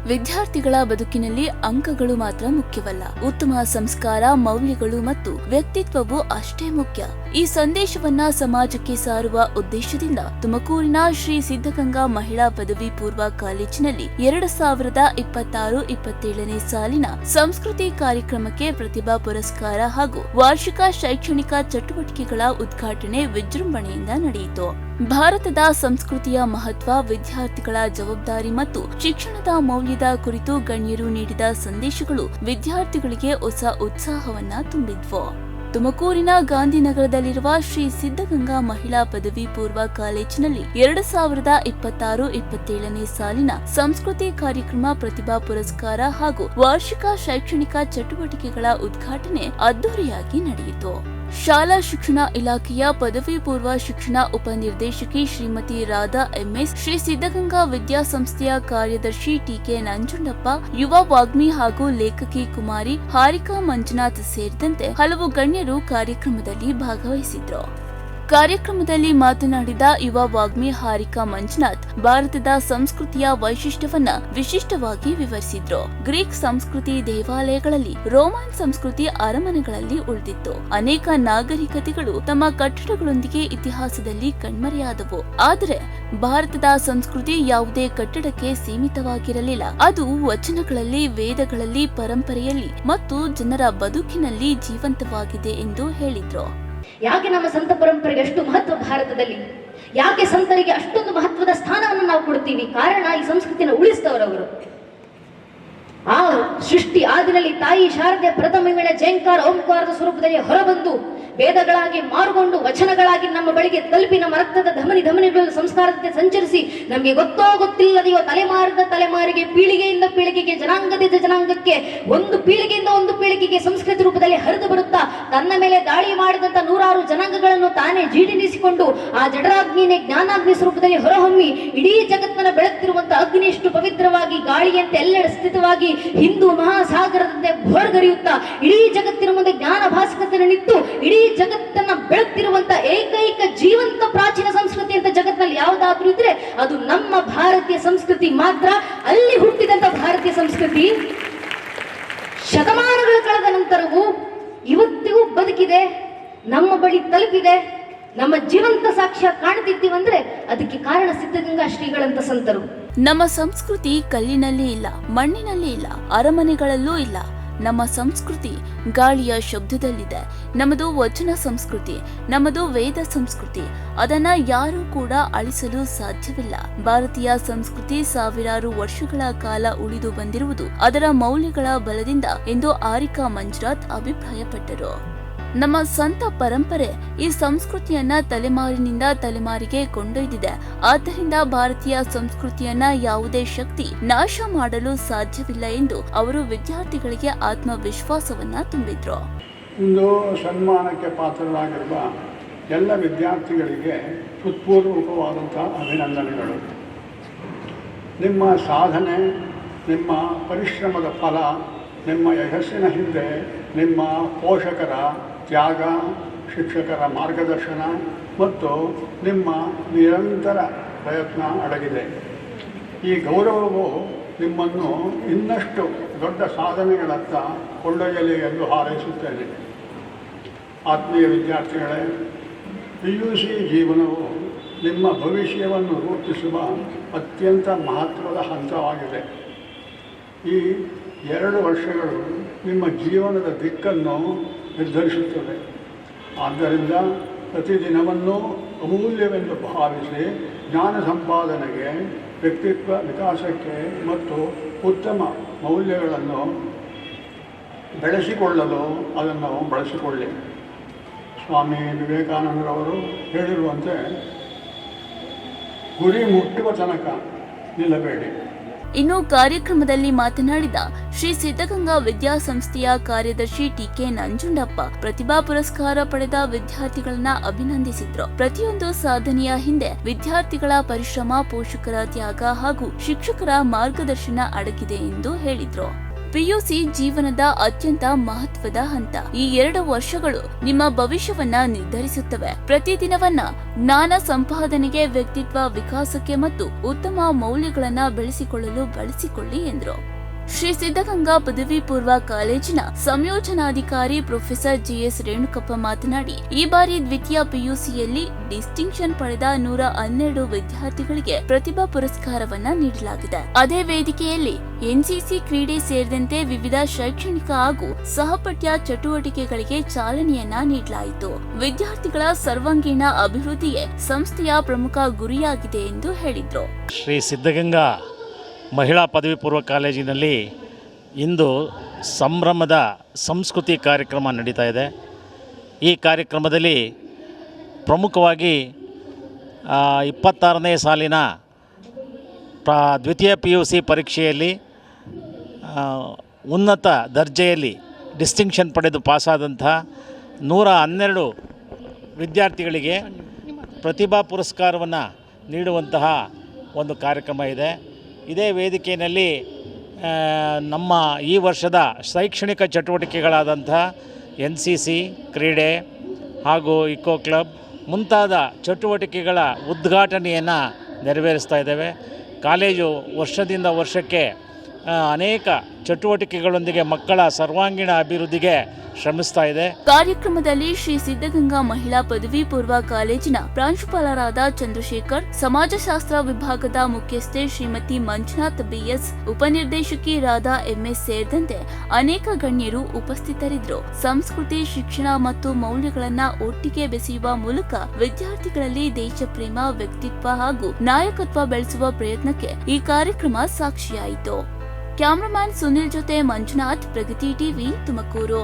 ವಿದ್ಯಾರ್ಥಿಗಳ ಬದುಕಿನಲ್ಲಿ ಅಂಕಗಳು ಮಾತ್ರ ಮುಖ್ಯವಲ್ಲ, ಉತ್ತಮ ಸಂಸ್ಕಾರ, ಮೌಲ್ಯಗಳು ಮತ್ತು ವ್ಯಕ್ತಿತ್ವವು ಅಷ್ಟೇ ಮುಖ್ಯ. ಈ ಸಂದೇಶವನ್ನ ಸಮಾಜಕ್ಕೆ ಸಾರುವ ಉದ್ದೇಶದಿಂದ ತುಮಕೂರಿನ ಶ್ರೀ ಸಿದ್ಧಗಂಗಾ ಮಹಿಳಾ ಪದವಿ ಪೂರ್ವ ಕಾಲೇಜಿನಲ್ಲಿ 2026-27ನೇ ಸಾಲಿನ ಸಂಸ್ಕೃತಿ ಕಾರ್ಯಕ್ರಮಕ್ಕೆ ಪ್ರತಿಭಾ ಪುರಸ್ಕಾರ ಹಾಗೂ ವಾರ್ಷಿಕ ಶೈಕ್ಷಣಿಕ ಚಟುವಟಿಕೆಗಳ ಉದ್ಘಾಟನೆ ವಿಜೃಂಭಣೆಯಿಂದ ನಡೆಯಿತು. ಭಾರತದ ಸಂಸ್ಕೃತಿಯ ಮಹತ್ವ, ವಿದ್ಯಾರ್ಥಿಗಳ ಜವಾಬ್ದಾರಿ ಮತ್ತು ಶಿಕ್ಷಣದ ಮೌಲ್ಯದ ಕುರಿತು ಗಣ್ಯರು ನೀಡಿದ ಸಂದೇಶಗಳು ವಿದ್ಯಾರ್ಥಿಗಳಿಗೆ ಹೊಸ ಉತ್ಸಾಹವನ್ನ ತುಂಬಿದ್ವು. ತುಮಕೂರಿನ ಗಾಂಧಿನಗರದಲ್ಲಿರುವ ಶ್ರೀ ಸಿದ್ಧಗಂಗಾ ಮಹಿಳಾ ಪದವಿ ಪೂರ್ವ ಕಾಲೇಜಿನಲ್ಲಿ 2026-27ನೇ ಸಾಲಿನ ಸಂಸ್ಕೃತಿ ಕಾರ್ಯಕ್ರಮ, ಪ್ರತಿಭಾ ಪುರಸ್ಕಾರ ಹಾಗೂ ವಾರ್ಷಿಕ ಶೈಕ್ಷಣಿಕ ಚಟುವಟಿಕೆಗಳ ಉದ್ಘಾಟನೆ ಅದ್ದೂರಿಯಾಗಿ ನಡೆಯಿತು. ಶಾಲಾ ಶಿಕ್ಷಣ ಇಲಾಖೆಯ ಪದವಿ ಪೂರ್ವ ಶಿಕ್ಷಣ ಉಪನಿರ್ದೇಶಕಿ ಶ್ರೀಮತಿ ರಾಧಾ ಎಂಎಸ್, ಶ್ರೀ ಸಿದ್ಧಗಂಗಾ ವಿದ್ಯಾಸಂಸ್ಥೆಯ ಕಾರ್ಯದರ್ಶಿ ಟಿಕೆ ನಂಜುಂಡಪ್ಪ, ಯುವ ವಾಗ್ಮಿ ಹಾಗೂ ಲೇಖಕಿ ಕುಮಾರಿ ಹಾರಿಕಾ ಮಂಜುನಾಥ್ ಸೇರಿದಂತೆ ಹಲವು ಗಣ್ಯರು ಕಾರ್ಯಕ್ರಮದಲ್ಲಿ ಭಾಗವಹಿಸಿದ್ರು. ಕಾರ್ಯಕ್ರಮದಲ್ಲಿ ಮಾತನಾಡಿದ ಯುವ ವಾಗ್ಮಿ ಹಾರಿಕಾ ಮಂಜುನಾಥ್, ಭಾರತದ ಸಂಸ್ಕೃತಿಯ ವೈಶಿಷ್ಟ್ಯವನ್ನ ವಿಶಿಷ್ಟವಾಗಿ ವಿವರಿಸಿದ್ರು. ಗ್ರೀಕ್ ಸಂಸ್ಕೃತಿ ದೇವಾಲಯಗಳಲ್ಲಿ, ರೋಮನ್ ಸಂಸ್ಕೃತಿ ಅರಮನೆಗಳಲ್ಲಿ ಉಳಿದಿತ್ತು. ಅನೇಕ ನಾಗರಿಕತೆಗಳು ತಮ್ಮ ಕಟ್ಟಡಗಳೊಂದಿಗೆ ಇತಿಹಾಸದಲ್ಲಿ ಕಣ್ಮರೆಯಾದವು. ಆದರೆ ಭಾರತದ ಸಂಸ್ಕೃತಿ ಯಾವುದೇ ಕಟ್ಟಡಕ್ಕೆ ಸೀಮಿತವಾಗಿರಲಿಲ್ಲ. ಅದು ವಚನಗಳಲ್ಲಿ, ವೇದಗಳಲ್ಲಿ, ಪರಂಪರೆಯಲ್ಲಿ ಮತ್ತು ಜನರ ಬದುಕಿನಲ್ಲಿ ಜೀವಂತವಾಗಿದೆ ಎಂದು ಹೇಳಿದ್ರು. ಯಾಕೆ ನಮ್ಮ ಸಂತ ಪರಂಪರೆಗೆ ಅಷ್ಟು ಮಹತ್ವ ಭಾರತದಲ್ಲಿ? ಯಾಕೆ ಸಂತರಿಗೆ ಅಷ್ಟೊಂದು ಮಹತ್ವದ ಸ್ಥಾನವನ್ನು ನಾವು ಕೊಡ್ತೀವಿ? ಕಾರಣ ಈ ಸಂಸ್ಕೃತಿನ ಉಳಿಸಿದವರವರು. ಆ ಸೃಷ್ಟಿ ಆದಿನಲ್ಲಿ ತಾಯಿ ಶಾರದೆ ಪ್ರಥಮ ವೇಳೆ ಜಯಂಕಾರ ಓಂಕಾರದ ಸ್ವರೂಪದಲ್ಲಿ ಹೊರಬಂದು ವೇದಗಳಾಗಿ ಮಾರುಗೊಂಡು ವಚನಗಳಾಗಿ ನಮ್ಮ ಬಳಿಗೆ ತಲುಪಿ ನಮ್ಮ ರಕ್ತದ ಧಮನಿಗಳು ಸಂಸ್ಕಾರತೆ ಸಂಚರಿಸಿ ನಮಗೆ ಗೊತ್ತೋ ಗೊತ್ತಿಲ್ಲದೆಯೋ ತಲೆಮಾರದ ತಲೆಮಾರಿಗೆ, ಪೀಳಿಗೆಯಿಂದ ಪೀಳಿಗೆಗೆ, ಜನಾಂಗದಿಂದ ಜನಾಂಗಕ್ಕೆ, ಒಂದು ಪೀಳಿಗೆಯಿಂದ ಒಂದು ಪೀಳಿಗೆಗೆ ಸಂಸ್ಕೃತಿ ರೂಪದಲ್ಲಿ ಹರಿದು ಬರುತ್ತಾ ತನ್ನ ಮೇಲೆ ದಾಳಿ ಮಾಡಿದಂತ ನೂರಾರು ಜನಾಂಗಗಳನ್ನು ತಾನೇ ಜೀರ್ಣಿಸಿಕೊಂಡು ಆ ಜಡರಾಗ್ನಿನೇ ಜ್ಞಾನಾಗ್ನಿ ಸ್ವರೂಪದಲ್ಲಿ ಹೊರಹೊಮ್ಮಿ ಇಡೀ ಜಗತ್ತನ್ನು ಬೆಳಗ್ತಿರುವಂತಹ ಅಗ್ನಿಯಷ್ಟು ಪವಿತ್ರವಾಗಿ ಗಾಳಿಯಂತೆ ಎಲ್ಲೆಡೆ ಸ್ಥಿತವಾಗಿ ಹಿಂದೂ ಮಹಾಸಾಗರದಂತೆ ಭೋರ್ಗರಿಯುತ್ತಾ ಇಡೀ ಜಗತ್ತಿನ ಮುಂದೆ ಜ್ಞಾನ ಭಾಸ್ಕರತೆಯನ್ನು ನಿಂತು ಇಡೀ ಜಗತ್ತನ್ನ ಬೆಳಗ್ತಿರುವಂತ ಏಕೈಕ ಜೀವಂತ ಪ್ರಾಚೀನ ಸಂಸ್ಕೃತಿ ಅಂತ ಜಗತ್ತಿನಲ್ಲಿ ಯಾವುದಾದ್ರೂ ಇದ್ರೆ ಅದು ನಮ್ಮ ಭಾರತೀಯ ಸಂಸ್ಕೃತಿ ಮಾತ್ರ. ಅಲ್ಲಿ ಹುಟ್ಟಿದಂತ ಭಾರತೀಯ ಸಂಸ್ಕೃತಿ ಶತಮಾನಗಳು ಕಳೆದ ನಂತರವೂ ಇವತ್ತಿಗೂ ಬದುಕಿದೆ, ನಮ್ಮ ಬಳಿ ತಲುಪಿದೆ, ನಮ್ಮ ಜೀವಂತ ಸಾಕ್ಷ್ಯ ಕಾಣ್ತಿದ್ದೀವಂದ್ರೆ ಅದಕ್ಕೆ ಕಾರಣ ಸಿದ್ಧಗಂಗಾ ಶ್ರೀಗಳಂತ ಸಂತರು. ನಮ್ಮ ಸಂಸ್ಕೃತಿ ಕಲ್ಲಿನಲ್ಲಿ ಇಲ್ಲ, ಮಣ್ಣಿನಲ್ಲಿ ಇಲ್ಲ, ಅರಮನೆಗಳಲ್ಲೂ ಇಲ್ಲ. ನಮ್ಮ ಸಂಸ್ಕೃತಿ ಗಾಳಿಯ ಶಬ್ದದಲ್ಲಿದೆ. ನಮ್ಮದು ವಚನ ಸಂಸ್ಕೃತಿ, ನಮ್ಮದು ವೇದ ಸಂಸ್ಕೃತಿ. ಅದನ್ನ ಯಾರೂ ಕೂಡ ಅಳಿಸಲು ಸಾಧ್ಯವಿಲ್ಲ. ಭಾರತೀಯ ಸಂಸ್ಕೃತಿ ಸಾವಿರಾರು ವರ್ಷಗಳ ಕಾಲ ಉಳಿದು ಬಂದಿರುವುದು ಅದರ ಮೌಲ್ಯಗಳ ಬಲದಿಂದ ಎಂದು ಹಾರಿಕಾ ಮಂಜುನಾಥ್ ಅಭಿಪ್ರಾಯಪಟ್ಟರು. ನಮ್ಮ ಸಂತ ಪರಂಪರೆ ಈ ಸಂಸ್ಕೃತಿಯನ್ನ ತಲೆಮಾರಿನಿಂದ ತಲೆಮಾರಿಗೆ ಕೊಂಡೊಯ್ದಿದೆ. ಆದ್ದರಿಂದ ಭಾರತೀಯ ಸಂಸ್ಕೃತಿಯನ್ನ ಯಾವುದೇ ಶಕ್ತಿ ನಾಶ ಮಾಡಲು ಸಾಧ್ಯವಿಲ್ಲ ಎಂದು ಅವರು ವಿದ್ಯಾರ್ಥಿಗಳಿಗೆ ಆತ್ಮವಿಶ್ವಾಸವನ್ನ ತುಂಬಿದ್ರು. ಇಂದು ಸನ್ಮಾನಕ್ಕೆ ಪಾತ್ರರಾಗಿರುವ ಎಲ್ಲ ವಿದ್ಯಾರ್ಥಿಗಳಿಗೆ ಹೃತ್ಪೂರ್ವಕವಾದಂತಹ ಅಭಿನಂದನೆಗಳು. ನಿಮ್ಮ ಸಾಧನೆ, ನಿಮ್ಮ ಪರಿಶ್ರಮದ ಫಲ, ನಿಮ್ಮ ಯಶಸ್ಸಿನ ಹಿಂದೆ ನಿಮ್ಮ ಪೋಷಕರ ತ್ಯಾಗ, ಶಿಕ್ಷಕರ ಮಾರ್ಗದರ್ಶನ ಮತ್ತು ನಿಮ್ಮ ನಿರಂತರ ಪ್ರಯತ್ನ ಅಡಗಿದೆ. ಈ ಗೌರವವು ನಿಮ್ಮನ್ನು ಇನ್ನಷ್ಟು ದೊಡ್ಡ ಸಾಧನೆಗಳತ್ತ ಕೊಂಡೊಯ್ಯಲಿ ಎಂದು ಹಾರೈಸುತ್ತೇನೆ. ಆತ್ಮೀಯ ವಿದ್ಯಾರ್ಥಿಗಳೇ, PUC ಜೀವನವು ನಿಮ್ಮ ಭವಿಷ್ಯವನ್ನು ರೂಪಿಸುವ ಅತ್ಯಂತ ಮಹತ್ವದ ಹಂತವಾಗಿದೆ. ಈ 2 ವರ್ಷಗಳು ನಿಮ್ಮ ಜೀವನದ ದಿಕ್ಕನ್ನು ನಿರ್ಧರಿಸುತ್ತದೆ. ಆದ್ದರಿಂದ ಪ್ರತಿದಿನವನ್ನು ಅಮೂಲ್ಯವೆಂದು ಭಾವಿಸಿ ಜ್ಞಾನ ಸಂಪಾದನೆಗೆ, ವ್ಯಕ್ತಿತ್ವ ವಿಕಾಸಕ್ಕೆ ಮತ್ತು ಉತ್ತಮ ಮೌಲ್ಯಗಳನ್ನು ಬೆಳೆಸಿಕೊಳ್ಳಲು ಅದನ್ನು ಬಳಸಿಕೊಳ್ಳಿ. ಸ್ವಾಮಿ ವಿವೇಕಾನಂದರವರು ಹೇಳಿರುವಂತೆ ಗುರಿ ಮುಟ್ಟುವ ತನಕ ನಿಲ್ಲಬೇಡಿ. ಇನ್ನು ಕಾರ್ಯಕ್ರಮದಲ್ಲಿ ಮಾತನಾಡಿದ ಶ್ರೀ ಸಿದ್ಧಗಂಗಾ ವಿದ್ಯಾಸಂಸ್ಥೆಯ ಕಾರ್ಯದರ್ಶಿ ಟಿಕೆ ನಂಜುಂಡಪ್ಪ, ಪ್ರತಿಭಾ ಪುರಸ್ಕಾರ ಪಡೆದ ವಿದ್ಯಾರ್ಥಿಗಳನ್ನ ಅಭಿನಂದಿಸಿದ್ರು. ಪ್ರತಿಯೊಂದು ಸಾಧನೆಯ ಹಿಂದೆ ವಿದ್ಯಾರ್ಥಿಗಳ ಪರಿಶ್ರಮ, ಪೋಷಕರ ತ್ಯಾಗ ಹಾಗೂ ಶಿಕ್ಷಕರ ಮಾರ್ಗದರ್ಶನ ಅಡಗಿದೆ ಎಂದು ಹೇಳಿದ್ರು. ಪಿಯುಸಿ ಜೀವನದ ಅತ್ಯಂತ ಮಹತ್ವದ ಹಂತ. ಈ 2 ವರ್ಷಗಳು ನಿಮ್ಮ ಭವಿಷ್ಯವನ್ನ ನಿರ್ಧರಿಸುತ್ತವೆ. ಪ್ರತಿದಿನವನ್ನ ಜ್ಞಾನ ಸಂಪಾದನೆಗೆ, ವ್ಯಕ್ತಿತ್ವ ವಿಕಾಸಕ್ಕೆ ಮತ್ತು ಉತ್ತಮ ಮೌಲ್ಯಗಳನ್ನ ಬೆಳೆಸಿಕೊಳ್ಳಲು ಬಳಸಿಕೊಳ್ಳಿ ಎಂದರು. ಶ್ರೀ ಸಿದ್ಧಗಂಗಾ ಪದವಿ ಪೂರ್ವ ಕಾಲೇಜಿನ ಸಂಯೋಜನಾಧಿಕಾರಿ ಪ್ರೊಫೆಸರ್ ಜಿಎಸ್ ರೇಣುಕಪ್ಪ ಮಾತನಾಡಿ, ಈ ಬಾರಿ ದ್ವಿತೀಯ ಪಿಯುಸಿಯಲ್ಲಿ ಡಿಸ್ಟಿಂಕ್ಷನ್ ಪಡೆದ 112 ವಿದ್ಯಾರ್ಥಿಗಳಿಗೆ ಪ್ರತಿಭಾ ಪುರಸ್ಕಾರವನ್ನ ನೀಡಲಾಗಿದೆ. ಅದೇ ವೇದಿಕೆಯಲ್ಲಿ ಎನ್ಸಿಸಿ ಕ್ರೀಡೆ ಸೇರಿದಂತೆ ವಿವಿಧ ಶೈಕ್ಷಣಿಕ ಹಾಗೂ ಸಹಪಠ್ಯ ಚಟುವಟಿಕೆಗಳಿಗೆ ಚಾಲನೆಯನ್ನ ನೀಡಲಾಯಿತು. ವಿದ್ಯಾರ್ಥಿಗಳ ಸರ್ವಾಂಗೀಣ ಅಭಿವೃದ್ಧಿಯೇ ಸಂಸ್ಥೆಯ ಪ್ರಮುಖ ಗುರಿಯಾಗಿದೆ ಎಂದು ಹೇಳಿದ್ರು. ಶ್ರೀ ಸಿದ್ಧಗಂಗಾ ಮಹಿಳಾ ಪದವಿ ಪೂರ್ವ ಕಾಲೇಜಿನಲ್ಲಿ ಇಂದು ಸಂಭ್ರಮದ ಸಂಸ್ಕೃತಿ ಕಾರ್ಯಕ್ರಮ ನಡೀತಾ ಇದೆ. ಈ ಕಾರ್ಯಕ್ರಮದಲ್ಲಿ ಪ್ರಮುಖವಾಗಿ 26ನೇ ಸಾಲಿನ ದ್ವಿತೀಯ PUC ಪರೀಕ್ಷೆಯಲ್ಲಿ ಉನ್ನತ ದರ್ಜೆಯಲ್ಲಿ ಡಿಸ್ಟಿಂಕ್ಷನ್ ಪಡೆದು ಪಾಸಾದಂಥ 112 ವಿದ್ಯಾರ್ಥಿಗಳಿಗೆ ಪ್ರತಿಭಾ ಪುರಸ್ಕಾರವನ್ನು ನೀಡುವಂತಹ ಒಂದು ಕಾರ್ಯಕ್ರಮ ಇದೆ. ಇದೇ ವೇದಿಕೆಯಲ್ಲಿ ನಮ್ಮ ಈ ವರ್ಷದ ಶೈಕ್ಷಣಿಕ ಚಟುವಟಿಕೆಗಳಾದಂಥ NCC ಕ್ರೀಡೆ ಹಾಗೂ ಇಕೋ ಕ್ಲಬ್ ಮುಂತಾದ ಚಟುವಟಿಕೆಗಳ ಉದ್ಘಾಟನೆಯನ್ನು ನೆರವೇರಿಸ್ತಾ ಇದ್ದೇವೆ. ಕಾಲೇಜು ವರ್ಷದಿಂದ ವರ್ಷಕ್ಕೆ ಅನೇಕ ಚಟುವಟಿಕೆಗಳೊಂದಿಗೆ ಮಕ್ಕಳ ಸರ್ವಾಂಗೀಣ ಅಭಿವೃದ್ಧಿಗೆ ಶ್ರಮಿಸ್ತಾ ಇದೆ. ಕಾರ್ಯಕ್ರಮದಲ್ಲಿ ಶ್ರೀ ಸಿದ್ಧಗಂಗಾ ಮಹಿಳಾ ಪದವಿ ಪೂರ್ವ ಕಾಲೇಜಿನ ಪ್ರಾಂಶುಪಾಲರಾದ ಚಂದ್ರಶೇಖರ್, ಸಮಾಜಶಾಸ್ತ್ರ ವಿಭಾಗದ ಮುಖ್ಯಸ್ಥೆ ಶ್ರೀಮತಿ ಮಂಜುನಾಥ್ BS, ಉಪನಿರ್ದೇಶಕಿ ರಾಧಾ MS ಸೇರಿದಂತೆ ಅನೇಕ ಗಣ್ಯರು ಉಪಸ್ಥಿತರಿದ್ದರು. ಸಂಸ್ಕೃತಿ, ಶಿಕ್ಷಣ ಮತ್ತು ಮೌಲ್ಯಗಳನ್ನ ಒಟ್ಟಿಗೆ ಬೆಸೆಯುವ ಮೂಲಕ ವಿದ್ಯಾರ್ಥಿಗಳಲ್ಲಿ ದೇಶಪ್ರೇಮ, ವ್ಯಕ್ತಿತ್ವ ಹಾಗೂ ನಾಯಕತ್ವ ಬೆಳೆಸುವ ಪ್ರಯತ್ನಕ್ಕೆ ಈ ಕಾರ್ಯಕ್ರಮ ಸಾಕ್ಷಿಯಾಯಿತು. ಕ್ಯಾಮರಾಮ್ಯಾನ್ ಸುನಿಲ್ ಜೊತೆ ಮಂಜುನಾಥ್, ಪ್ರಗತಿ ಟಿವಿ, ತುಮಕೂರು.